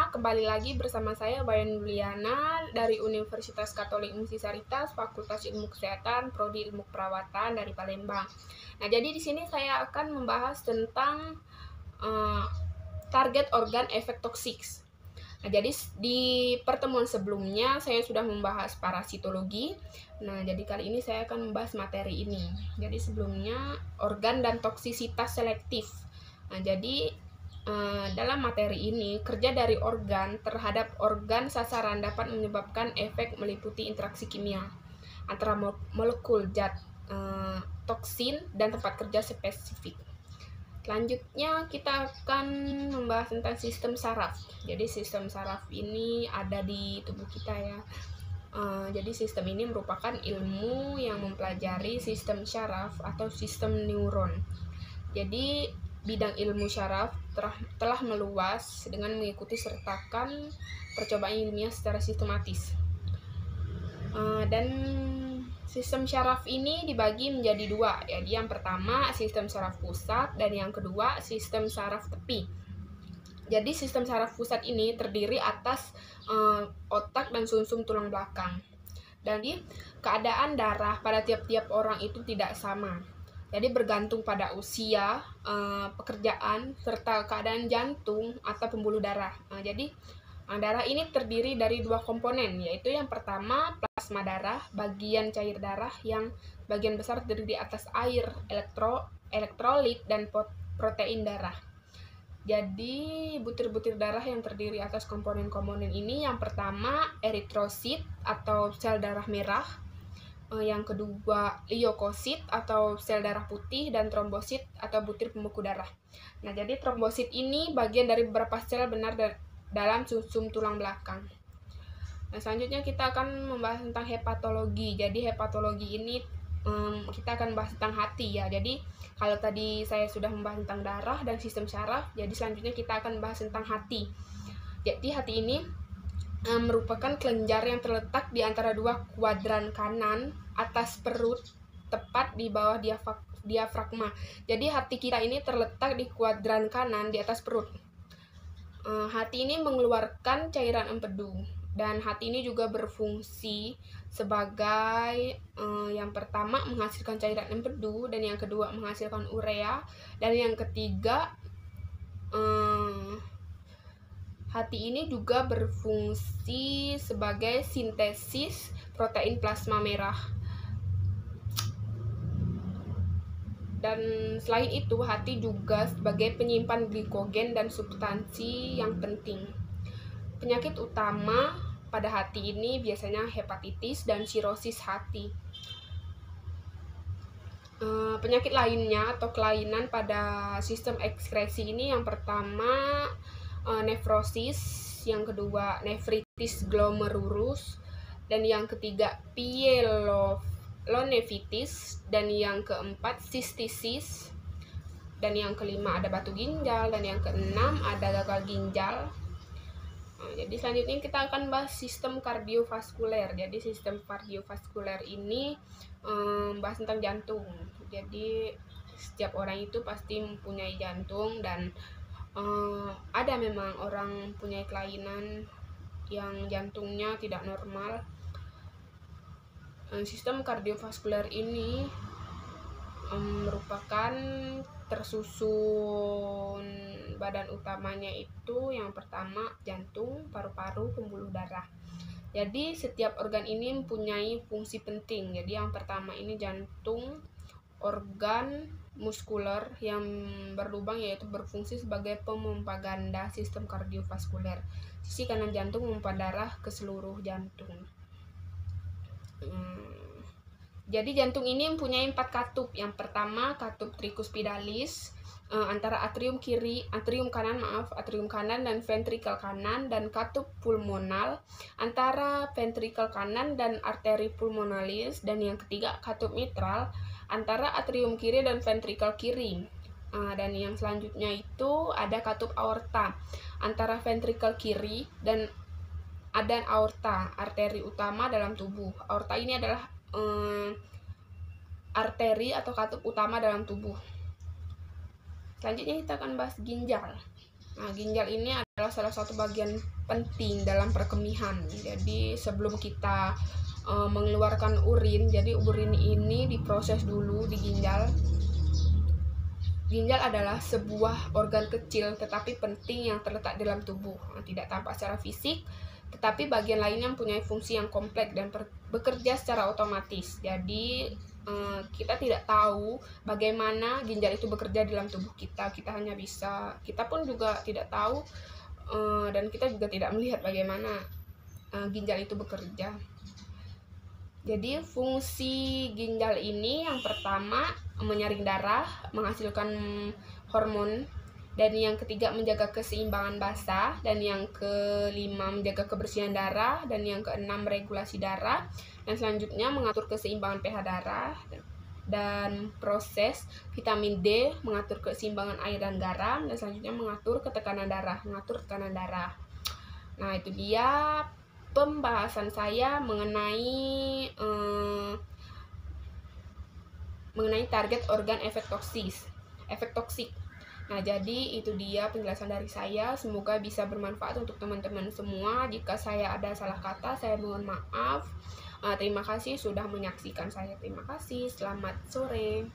semuanya, kembali lagi bersama saya Bayan Juliana dari Universitas Katolik Munsisaritas, Fakultas Ilmu Kesehatan, Prodi Ilmu Perawatan dari Palembang. Nah, jadi di sini saya akan membahas tentang target organ efek toksik. Nah, jadi di pertemuan sebelumnya saya sudah membahas parasitologi. Nah, jadi kali ini saya akan membahas materi ini. Jadi sebelumnya organ dan toksisitas selektif. Nah, jadi dalam materi ini, kerja dari organ terhadap organ sasaran dapat menyebabkan efek meliputi interaksi kimia antara molekul zat, toksin, dan tempat kerja spesifik. Selanjutnya kita akan membahas tentang sistem saraf. Jadi sistem saraf ini ada di tubuh kita ya. Jadi sistem ini merupakan ilmu yang mempelajari sistem saraf atau sistem neuron. Jadi bidang ilmu saraf telah meluas dengan mengikuti sertakan percobaan ilmiah secara sistematis. Dan sistem saraf ini dibagi menjadi dua. Jadi yang pertama sistem saraf pusat dan yang kedua sistem saraf tepi. Jadi sistem saraf pusat ini terdiri atas otak dan sumsum tulang belakang. Jadi keadaan darah pada tiap-tiap orang itu tidak sama. Jadi bergantung pada usia, pekerjaan, serta keadaan jantung atau pembuluh darah. Jadi darah ini terdiri dari dua komponen, yaitu yang pertama plasma darah, bagian cair darah yang bagian besar terdiri atas air, elektrolit, dan protein darah. Jadi butir-butir darah yang terdiri atas komponen-komponen ini, yang pertama eritrosit atau sel darah merah, yang kedua leukosit atau sel darah putih, dan trombosit atau butir pembeku darah. Nah, jadi trombosit ini bagian dari beberapa sel benar dalam sumsum tulang belakang. Nah, selanjutnya kita akan membahas tentang hepatologi. Jadi hepatologi ini kita akan bahas tentang hati ya. Jadi kalau tadi saya sudah membahas tentang darah dan sistem saraf, jadi selanjutnya kita akan bahas tentang hati. Jadi hati ini merupakan kelenjar yang terletak di antara dua kuadran kanan atas perut, tepat di bawah diafragma. Jadi hati kita ini terletak di kuadran kanan di atas perut. Hati ini mengeluarkan cairan empedu, dan hati ini juga berfungsi sebagai yang pertama menghasilkan cairan empedu, dan yang kedua menghasilkan urea, dan yang ketiga hati ini juga berfungsi sebagai sintesis protein plasma merah. Dan selain itu, hati juga sebagai penyimpan glikogen dan substansi yang penting. Penyakit utama pada hati ini biasanya hepatitis dan sirosis hati. Penyakit lainnya atau kelainan pada sistem ekskresi ini, yang pertama nefrosis, yang kedua nefritis glomerulus, dan yang ketiga pyelonefritis, dan yang keempat sistisis, dan yang kelima ada batu ginjal, dan yang keenam ada gagal ginjal. Jadi selanjutnya kita akan bahas sistem kardiovaskuler. Jadi sistem kardiovaskuler ini bahas tentang jantung. Jadi setiap orang itu pasti mempunyai jantung, dan ada memang orang punya kelainan yang jantungnya tidak normal. Sistem kardiovaskuler ini merupakan tersusun badan utamanya itu yang pertama jantung, paru-paru, pembuluh darah. Jadi setiap organ ini mempunyai fungsi penting. Jadi yang pertama ini jantung, organ muskuler yang berlubang, yaitu berfungsi sebagai pemompa ganda sistem kardiovaskuler. Sisi kanan jantung memompa darah ke seluruh jantung. Jadi jantung ini mempunyai 4 katup. Yang pertama katup tricuspidalis antara atrium kanan dan ventrikel kanan, dan katup pulmonal antara ventrikel kanan dan arteri pulmonalis, dan yang ketiga katup mitral antara atrium kiri dan ventrikel kiri. Dan yang selanjutnya itu ada katup aorta antara ventrikel kiri dan aorta, arteri utama dalam tubuh. Aorta ini adalah arteri atau katup utama dalam tubuh. Selanjutnya kita akan bahas ginjal. Nah, ginjal ini adalah salah satu bagian penting dalam perkemihan. Jadi sebelum kita mengeluarkan urin, jadi urin ini diproses dulu di ginjal. Ginjal adalah sebuah organ kecil tetapi penting yang terletak dalam tubuh. Tidak tampak secara fisik, tetapi bagian lainnya mempunyai fungsi yang kompleks dan bekerja secara otomatis. Jadi kita tidak tahu bagaimana ginjal itu bekerja dalam tubuh kita. Kita pun juga tidak tahu, dan kita juga tidak melihat bagaimana ginjal itu bekerja. Jadi fungsi ginjal ini yang pertama menyaring darah, menghasilkan hormon, dan yang ketiga menjaga keseimbangan basa, dan yang kelima menjaga kebersihan darah, dan yang keenam regulasi darah, dan selanjutnya mengatur keseimbangan pH darah, dan proses vitamin D mengatur keseimbangan air dan garam, dan selanjutnya mengatur tekanan darah. Nah, itu dia pembahasan saya mengenai target organ efek toksik. Nah, jadi itu dia penjelasan dari saya. Semoga bisa bermanfaat untuk teman-teman semua. Jika saya ada salah kata, saya mohon maaf. Terima kasih sudah menyaksikan saya. Terima kasih. Selamat sore.